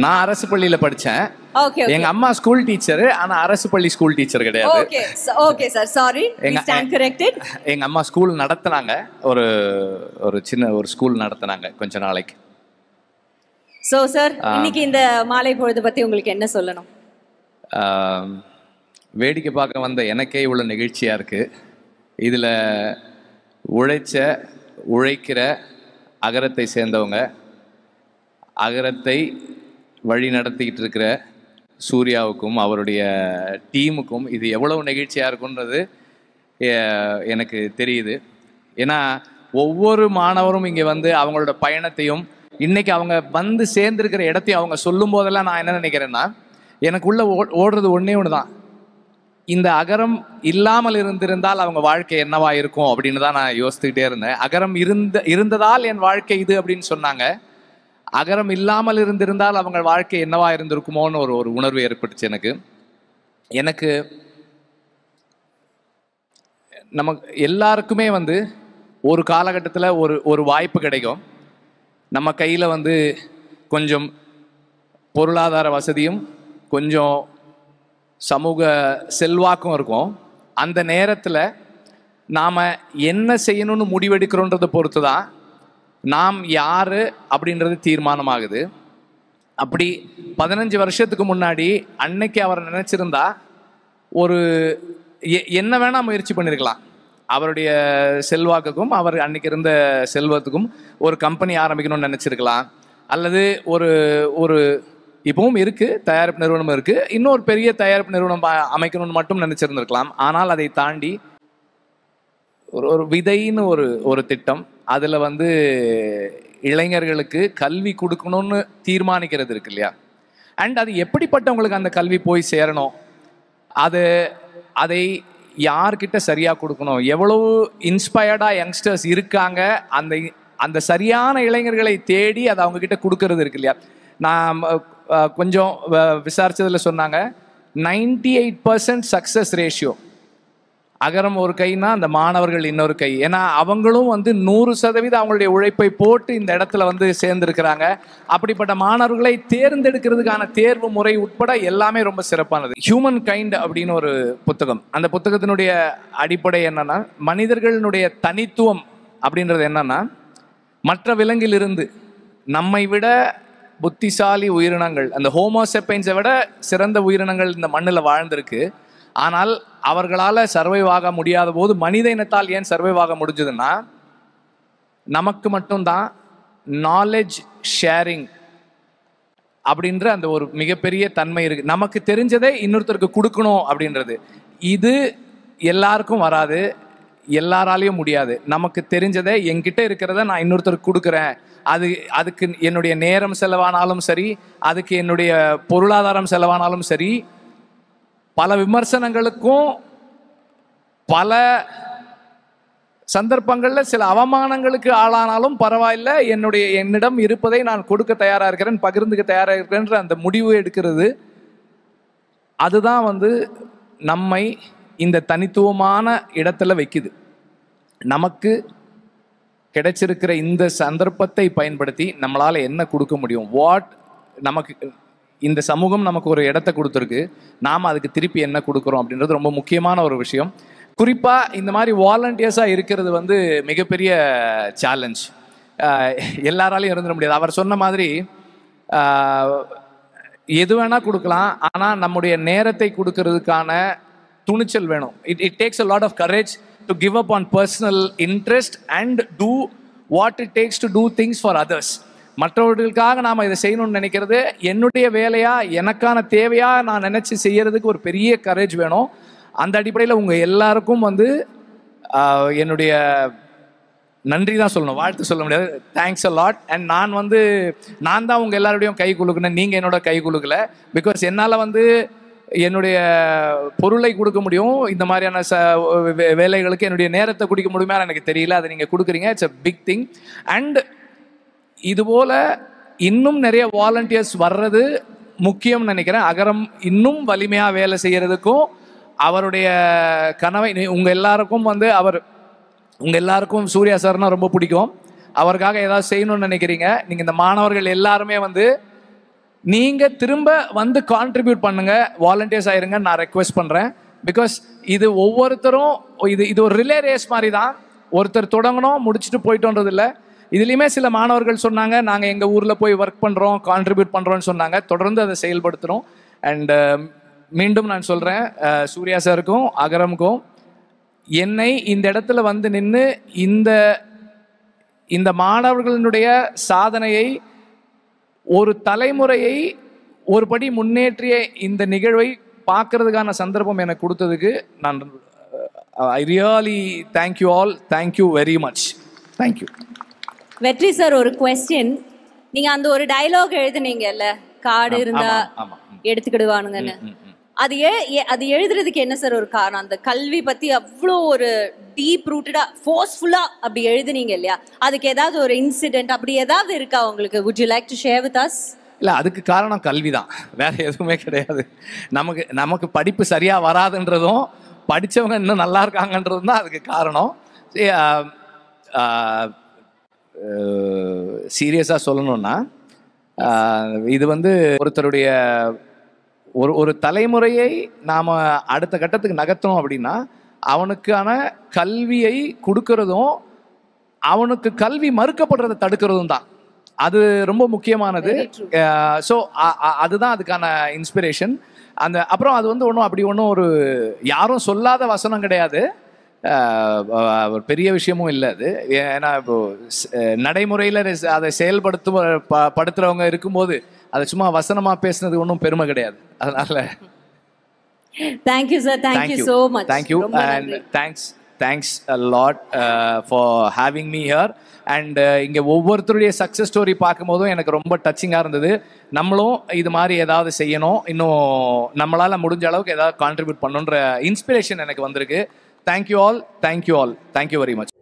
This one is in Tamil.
நான் அரசு பள்ளியில படிச்சேன். ஓகே. எங்க அம்மா ஸ்கூல் டீச்சர், ஆனா அரசு பள்ளி ஸ்கூல் டீச்சர் கிடையாது. Okay okay sir, sorry, we stand corrected. எங்க அம்மா ஸ்கூல் நடத்துனாங்க, ஒரு சின்ன ஒரு ஸ்கூல் நடத்துனாங்க கொஞ்ச நாளைக்கு. சோ சார், இன்னைக்கு இந்த மாலை பொழுது பத்தி உங்களுக்கு என்ன சொல்லணும்? வேடிக்கை பார்க்க வந்த எனக்கே இவ்வளவு நிகழ்ச்சியா இருக்கு. இதுல உழைக்கிற அகரத்தை சேர்ந்தவங்க, அகரத்தை வழி நடத்திக்கிட்டு இருக்கிற சூர்யாவுக்கும் அவருடைய டீமுக்கும் இது எவ்வளவு நெகிழ்ச்சியாக இருக்குன்றது எனக்கு தெரியுது. ஏன்னா ஒவ்வொரு மாணவரும் இங்கே வந்து அவங்களோட பயணத்தையும் இன்னைக்கு அவங்க வந்து சேர்ந்துருக்கிற இடத்தையும் அவங்க சொல்லும் போதெல்லாம் நான் என்ன நினைக்கிறேன்னா, எனக்குள்ள ஓடுறது ஒன்றே ஒன்று தான், இந்த அகரம் இல்லாமல் இருந்திருந்தால் அவங்க வாழ்க்கை என்னவா இருக்கும் அப்படின்னு தான் நான் யோசித்துக்கிட்டே இருந்தேன். அகரம் இருந்ததால் என் வாழ்க்கை இது அப்படின்னு சொன்னாங்க. அகரம் இல்லாமல் இருந்திருந்தால் அவங்க வாழ்க்கை என்னவா இருந்திருக்குமோன்னு ஒரு உணர்வு ஏற்பட்டுச்சு எனக்கு. நமக்கு எல்லாருக்குமே வந்து ஒரு காலகட்டத்தில் ஒரு வாய்ப்பு கிடைக்கும். நம்ம கையில் வந்து கொஞ்சம் பொருளாதார வசதியும் கொஞ்சம் சமூக செல்வாக்கும் இருக்கும். அந்த நேரத்தில் நாம் என்ன செய்யணும்னு முடிவெடுக்கிறோன்றதை பொறுத்து தான் நாம் யார் அப்படின்றது தீர்மானமாகுது. அப்படி 15 வருஷத்துக்கு முன்னாடி அன்னைக்கு அவர் நினச்சிருந்தா என்ன வேணால் முயற்சி பண்ணியிருக்கலாம். அவருடைய செல்வாக்குக்கும் அவர் அன்னைக்கு இருந்த செல்வத்துக்கும் ஒரு கம்பெனி ஆரம்பிக்கணும்னு நினச்சிருக்கலாம். அல்லது ஒரு இப்பவும் இருக்குது, தயாரிப்பு நிறுவனம் இருக்குது, இன்னொரு பெரிய தயாரிப்பு நிறுவனம் அமைக்கணும்னு மட்டும் நினச்சிருந்துருக்கலாம். ஆனால் அதை தாண்டி ஒரு விதைன்னு ஒரு திட்டம், அதில் வந்து இளைஞர்களுக்கு கல்வி கொடுக்கணும்னு தீர்மானிக்கிறது இருக்கு இல்லையா. அண்ட் அது எப்படிப்பட்டவங்களுக்கு அந்த கல்வி போய் சேரணும், அதை யார்கிட்ட சரியாக கொடுக்கணும், எவ்வளவு இன்ஸ்பயர்டாக யங்ஸ்டர்ஸ் இருக்காங்க, அந்த சரியான இளைஞர்களை தேடி அதை அவங்கக்கிட்ட கொடுக்கறது இருக்கு இல்லையா. நான் கொஞ்சம் விசாரிச்சதில் சொன்னாங்க 98% சக்ஸஸ் ரேஷியோ. அகரம் ஒரு கைனா அந்த மாணவர்கள் இன்னொரு கை. ஏன்னா அவங்களும் வந்து 100% அவங்களுடைய உழைப்பை போட்டு இந்த இடத்துல வந்து சேர்ந்துருக்கிறாங்க. அப்படிப்பட்ட மாணவர்களை தேர்ந்தெடுக்கிறதுக்கான தேர்வு முறை உட்பட எல்லாமே ரொம்ப சிறப்பானது. ஹியூமன் கைண்ட் அப்படின்னு ஒரு புத்தகம். அந்த புத்தகத்தினுடைய அடிப்படை என்னன்னா, மனிதர்களுடைய தனித்துவம் அப்படின்றது என்னன்னா, மற்ற விலங்கிலிருந்து நம்மை விட புத்திசாலி உயிரினங்கள், அந்த ஹோமோசெப்பைன்ஸை விட சிறந்த உயிரினங்கள் இந்த மண்ணில் வாழ்ந்திருக்கு. ஆனால் அவர்களால் சர்வைவ் ஆக முடியாத போது மனித இனத்தால் ஏன் சர்வைவ் ஆக முடிஞ்சதுன்னா, நமக்கு மட்டும்தான் நாலேஜ் ஷேரிங் அப்படின்ற அந்த ஒரு மிகப்பெரிய தன்மை இருக்கு. நமக்கு தெரிஞ்சதை இன்னொருத்தருக்கு கொடுக்கணும் அப்படின்றது. இது எல்லாருக்கும் வராது, எல்லாராலையும் முடியாது. நமக்கு தெரிஞ்சதை என்கிட்ட இருக்கிறத நான் இன்னொருத்தருக்கு கொடுக்குறேன். அதுக்கு என்னுடைய நேரம் செலவானாலும் சரி, அதுக்கு என்னுடைய பொருளாதாரம் செலவானாலும் சரி, பல விமர்சனங்களுக்கும் பல சந்தர்ப்பங்களில் சில அவமானங்களுக்கு ஆளானாலும் பரவாயில்ல, என்னிடம் இருப்பதை நான் கொடுக்க தயாராக இருக்கிறேன், பகிர்ந்துக்க தயாராக இருக்கிறேன்ற அந்த முடிவு எடுக்கிறது, அதுதான் வந்து நம்மை இந்த தனித்துவமான இடத்துல வைக்குது. நமக்கு கிடைச்சிருக்கிற இந்த சந்தர்ப்பத்தை பயன்படுத்தி நம்மளால் என்ன கொடுக்க முடியும், நமக்கு இந்த சமூகம் நமக்கு ஒரு இடத்த கொடுத்துருக்கு, நாம் அதுக்கு திருப்பி என்ன கொடுக்குறோம் அப்படின்றது ரொம்ப முக்கியமான ஒரு விஷயம். குறிப்பாக இந்த மாதிரி வாலண்டியர்ஸாக இருக்கிறது வந்து மிகப்பெரிய சேலஞ்ச். எல்லாராலையும் இருந்துட முடியாது. அவர் சொன்ன மாதிரி எது வேணால் கொடுக்கலாம், ஆனால் நம்முடைய நேரத்தை கொடுக்கறதுக்கான துணிச்சல் வேணும். It takes a lot of courage to give up on personal interest and do what it takes to do things for others. மற்றவர்களுக்காக நாம் இதை செய்யணும்னு நினைக்கிறது என்னுடைய வேலையா, எனக்கான தேவையா நான் நினச்சி செய்யறதுக்கு ஒரு பெரிய கரேஜ் வேணும். அந்த அடிப்படையில் உங்கள் எல்லாருக்கும் வந்து என்னுடைய நன்றி தான் சொல்லணும், வாழ்த்து சொல்ல முடியாது. Thanks a lot. அண்ட் நான் தான் உங்கள் எல்லாருடையும் கை குலுக்குனேன், நீங்கள் என்னோட கை குலுக்கலை. பிகாஸ் என்னால் வந்து என்னுடைய பொருளை கொடுக்க முடியும், இந்த மாதிரியான வேலைகளுக்கு என்னுடைய நேரத்தை கொடுக்க முடியுமா எனக்கு தெரியல. அதை நீங்கள் கொடுக்குறீங்க, it's a big thing. And இதுபோல் இன்னும் நிறைய வாலண்டியர்ஸ் வர்றது முக்கியம்னு நினைக்கிறேன். அகரம் இன்னும் வலிமையாக வேலை செய்கிறதுக்கும் அவருடைய கனவை உங்கள் எல்லாருக்கும் வந்து உங்கள் எல்லாருக்கும் சூர்யா சார்னா ரொம்ப பிடிக்கும். அவருக்காக ஏதாவது செய்யணும்னு நினைக்கிறீங்க. நீங்கள் இந்த மாணவர்கள் எல்லாருமே வந்து நீங்கள் திரும்ப வந்து கான்ட்ரிபியூட் பண்ணுங்க, வாலண்டியர்ஸ் ஆயிருங்க நான் ரெக்வெஸ்ட் பண்ணுறேன். பிகாஸ் இது ஒவ்வொருத்தரும் இது ஒரு ரிலே ரேஸ் மாதிரி தான். ஒருத்தர் தொடங்கணும் முடிச்சுட்டு போயிட்டோன்றது இல்லை. இதுலேயுமே சில மாணவர்கள் சொன்னாங்க, நாங்கள் எங்கள் ஊரில் போய் ஒர்க் பண்ணுறோம், கான்ட்ரிபியூட் பண்ணுறோன்னு சொன்னாங்க. தொடர்ந்து அதை செயல்படுத்துகிறோம். அண்ட் மீண்டும் நான் சொல்கிறேன், சூர்யா சாருக்கும் அகரமுக்கும் என்னை இந்த இடத்துல வந்து நின்று இந்த மாணவர்களுடைய சாதனையை, ஒரு தலைமுறையை ஒரு படி முன்னேற்றிய இந்த நிகழ்வை பார்க்கறதுக்கான சந்தர்ப்பம் எனக்கு கொடுத்ததுக்கு நான் I really thank you all. Thank you very much. Thank you. வெற்றி சார், ஒரு கொஸ்டின். நீங்க அந்த ஒரு டயலாக் எழுதுனீங்கல்ல, காடு இருந்தா எடுத்துக்கிடுவானுங்கன்னு, அது எழுதுறதுக்கு என்ன சார் ஒரு காரணம்? அந்த கல்வி பத்தி அவ்வளோ ஒரு டீப் ரூட்டடா ஃபோர்ஸ்ஃபுல்லா அப்படி எழுதுனீங்க இல்லையா, அதுக்கு ஏதாவது ஒரு இன்சிடென்ட் அப்படி ஏதாவது இருக்கா உங்களுக்கு? would you like to share with us? இல்லை, அதுக்கு காரணம் கல்வி தான், வேற எதுவுமே கிடையாது. நமக்கு படிப்பு சரியாக வராதுன்றதும் படித்தவங்க இன்னும் நல்லா இருக்காங்கன்றதும் தான் அதுக்கு காரணம். சீரியஸாக சொல்லணும்னா, இது வந்து ஒருத்தருடைய ஒரு தலைமுறையை நாம் அடுத்த கட்டத்துக்கு நகர்த்தணும் அப்படின்னா அவனுக்கான கல்வியை கொடுக்கறதும் அவனுக்கு கல்வி மறுக்கப்படுறதை தடுக்கிறதும் தான். அது ரொம்ப முக்கியமானது. ஸோ அதுதான் அதுக்கான இன்ஸ்பிரேஷன். அப்புறம் அது வந்து ஒன்றும் ஒரு யாரும் சொல்லாத வசனம் கிடையாது, ஒரு பெரிய விஷயமும் இல்லை அது. ஏன்னா இப்போ நடைமுறையில் அதை படுத்துறவங்க இருக்கும்போது அதை சும்மா வசனமா பேசுனது ஒன்றும் பெருமை கிடையாது. அதனால thank you sir, thank you so much. Thank you and thanks a lot for having me here. And இங்கே ஒவ்வொருத்தருடைய சக்ஸஸ் ஸ்டோரி பார்க்கும்போதும் எனக்கு ரொம்ப டச்சிங்காக இருந்தது. நம்மளும் இது மாதிரி ஏதாவது செய்யணும், இன்னும் நம்மளால் முடிஞ்ச அளவுக்கு ஏதாவது கான்ட்ரிபியூட் பண்ணணுன்ற இன்ஸ்பிரேஷன் எனக்கு வந்திருக்கு. Thank you all, thank you all, thank you very much.